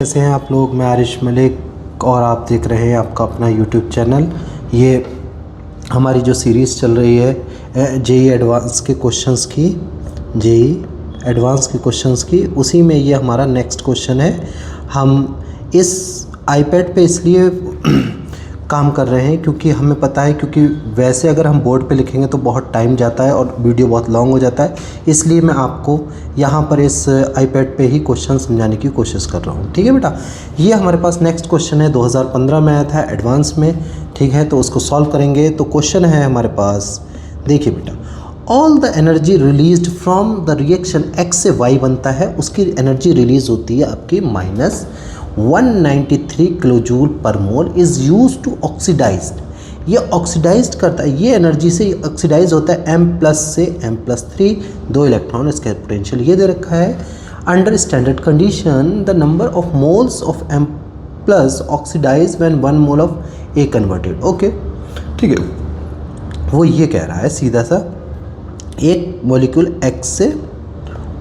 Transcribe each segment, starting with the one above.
कैसे हैं आप लोग। मैं आरिश मलिक और आप देख रहे हैं आपका अपना यूट्यूब चैनल। ये हमारी जो सीरीज़ चल रही है जेई एडवांस के क्वेश्चंस की, जेई एडवांस के क्वेश्चंस की, उसी में ये हमारा नेक्स्ट क्वेश्चन है। हम इस आईपैड पे इसलिए काम कर रहे हैं क्योंकि हमें पता है, क्योंकि वैसे अगर हम बोर्ड पे लिखेंगे तो बहुत टाइम जाता है और वीडियो बहुत लॉन्ग हो जाता है। इसलिए मैं आपको यहाँ पर इस आईपैड पे ही क्वेश्चन समझाने की कोशिश कर रहा हूँ। ठीक है बेटा, ये हमारे पास नेक्स्ट क्वेश्चन है, 2015 में आया था एडवांस में। ठीक है, तो उसको सॉल्व करेंगे। तो क्वेश्चन है हमारे पास, देखिए बेटा, all the energy released from the reaction x से वाई बनता है, उसकी एनर्जी रिलीज होती है आपकी माइनस 193 किलो जूल पर mole is used to oxidised. ये ऑक्सीडाइज्ड करता है, ये एनर्जी से ऑक्सीडाइज होता है M+ से M+3, 2 इलेक्ट्रॉन, इसका पोटेंशियल ये दे रखा है। Under standard condition the number of moles of M+ oxidise when 1 mole of A converted. Okay, ठीक है, वो ये कह रहा है सीधा सा, एक मॉलिक्यूल X से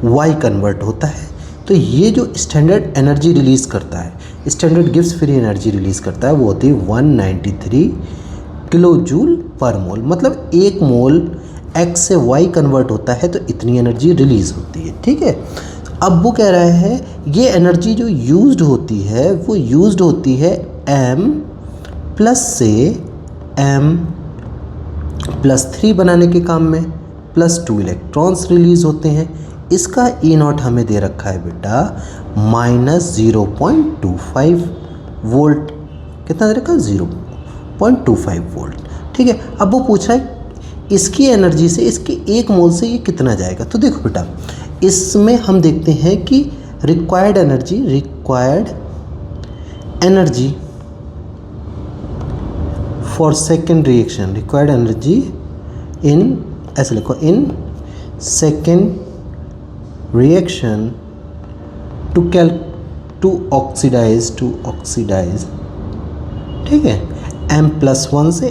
Y कन्वर्ट होता है, तो ये जो स्टैंडर्ड एनर्जी रिलीज़ करता है, standard Gibbs free energy release करता है, वो होती है 193 किलो जूल पर मोल। मतलब एक मोल X से Y कन्वर्ट होता है तो इतनी एनर्जी रिलीज़ होती है। ठीक है, अब वो कह रहा है ये एनर्जी जो यूज्ड होती है वो यूज्ड होती है M+ से M+3 बनाने के काम में, +2 इलेक्ट्रॉन्स रिलीज़ होते हैं। इसका E0 हमें दे रखा है बेटा -0.25 वोल्ट। कितना दे रखा है? 0.25 वोल्ट। ठीक है, अब वो पूछा है इसकी एनर्जी से, इसके एक मोल से ये कितना जाएगा। तो देखो बेटा, इसमें हम देखते हैं कि required energy for second reaction, required energy in, ऐसे लिखो, in second reaction to oxidize, ठीक है, M+1 से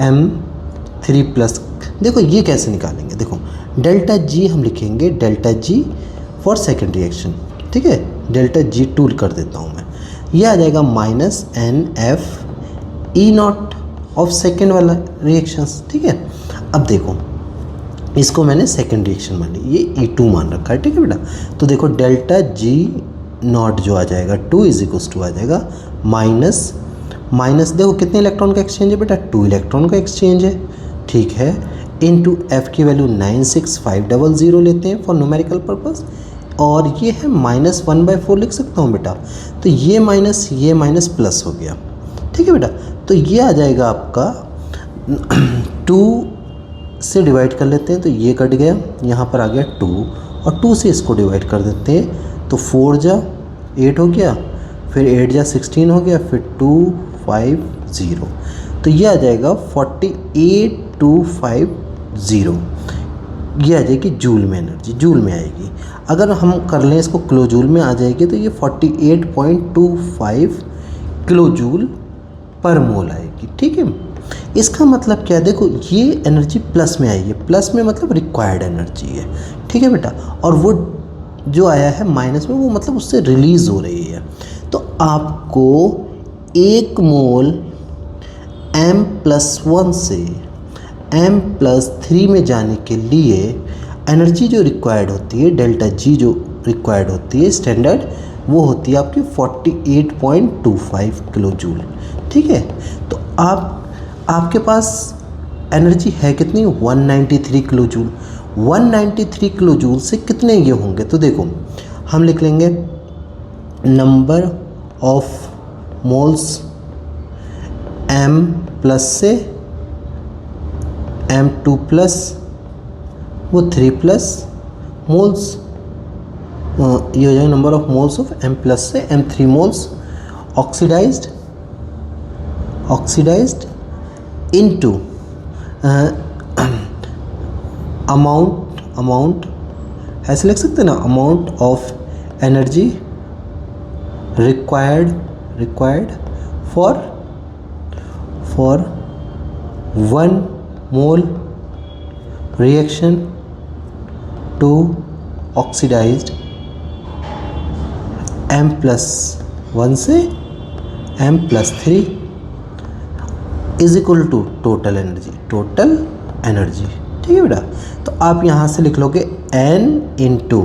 M3+। देखो ये कैसे निकालेंगे, देखो डेल्टा G हम लिखेंगे, delta G for second reaction. ठीक है, डेल्टा G टूल कर देता हूँ मैं, ये आ जाएगा -NF E0 ऑफ सेकेंड वाला रिएक्शंस। ठीक है, अब देखो इसको मैंने सेकेंड रिएक्शन मान ली, ये E2 मान रखा है। ठीक है बेटा, तो देखो डेल्टा G0 जो आ जाएगा 2 = आ जाएगा माइनस, देखो कितने इलेक्ट्रॉन का एक्सचेंज है बेटा, 2 इलेक्ट्रॉन का एक्सचेंज है। ठीक है, इनटू F की वैल्यू 96500 लेते हैं फॉर न्यूमेरिकल पर्पस, और ये है -1/4 लिख सकता हूँ बेटा, तो ये माइनस प्लस हो गया। ठीक है बेटा, तो ये आ जाएगा आपका 2 से डिवाइड कर लेते हैं तो ये कट गया, यहाँ पर आ गया 2, और 2 से इसको डिवाइड कर देते हैं तो 4 जा 8 हो गया, फिर 8 जा 16 हो गया, फिर 250, तो ये आ जाएगा 48250। ये आ जाएगी जूल में, एनर्जी जूल में आएगी। अगर हम कर लें इसको किलो जूल में आ जाएगी, तो ये 48.25 किलो जूल पर मोल आएगी। ठीक है, इसका मतलब क्या है, देखो ये एनर्जी प्लस में आई है, प्लस में मतलब रिक्वायर्ड एनर्जी है। ठीक है बेटा, और वो जो आया है माइनस में, वो मतलब उससे रिलीज़ हो रही है। तो आपको 1 मोल M+1 से M+3 में जाने के लिए एनर्जी जो रिक्वायर्ड होती है, डेल्टा G जो रिक्वायर्ड होती है स्टैंडर्ड, वो होती है आपकी 48.25 किलो जूल। ठीक है, तो आपके पास एनर्जी है कितनी, 193 किलो जूल। 193 किलो जूल से कितने ये होंगे, तो देखो हम लिख लेंगे नंबर ऑफ मोल्स M+ से M2+, वो 3+ मोल्स, ये हो जाएगा number of moles of M+ से M3 moles oxidised into amount ऐसे लिख सकते हैं ना, amount of energy required for 1 mole reaction to oxidised m+1 से m+3 is equal to total energy. ठीक है बेटा, तो आप यहाँ से लिख लोगे n into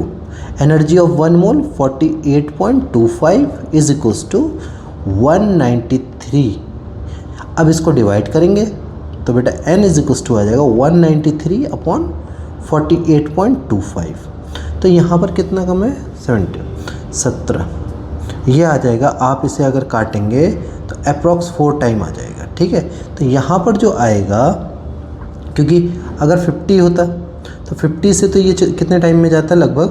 energy of 1 mole 48.25 is equals to 193। अब इसको डिवाइड करेंगे तो बेटा n इज इक्वल्स टू आ जाएगा 193 अपॉन 48.25। तो यहाँ पर कितना कम है 17 ये आ जाएगा। आप इसे अगर काटेंगे तो अप्रॉक्स 4 टाइम आ जाएगा। ठीक है, तो यहाँ पर जो आएगा, क्योंकि अगर 50 होता तो 50 से तो ये कितने टाइम में जाता है, लगभग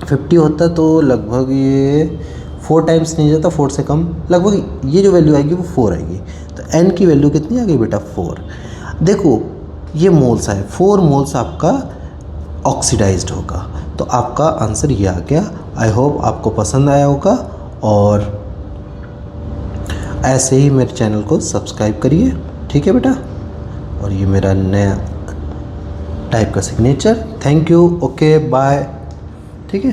50 होता तो लगभग ये 4 टाइम्स नहीं जाता, 4 से कम, लगभग ये जो वैल्यू आएगी वो 4 आएगी। तो n की वैल्यू कितनी आ गई बेटा 4। देखो ये मोल्स है, 4 मोल्स आपका ऑक्सीडाइज्ड होगा। तो आपका आंसर ये आ गया। आई होप आपको पसंद आया होगा, और ऐसे ही मेरे चैनल को सब्सक्राइब करिए। ठीक है बेटा, और ये मेरा नया टाइप का signature. Thank you, okay bye. ठीक है।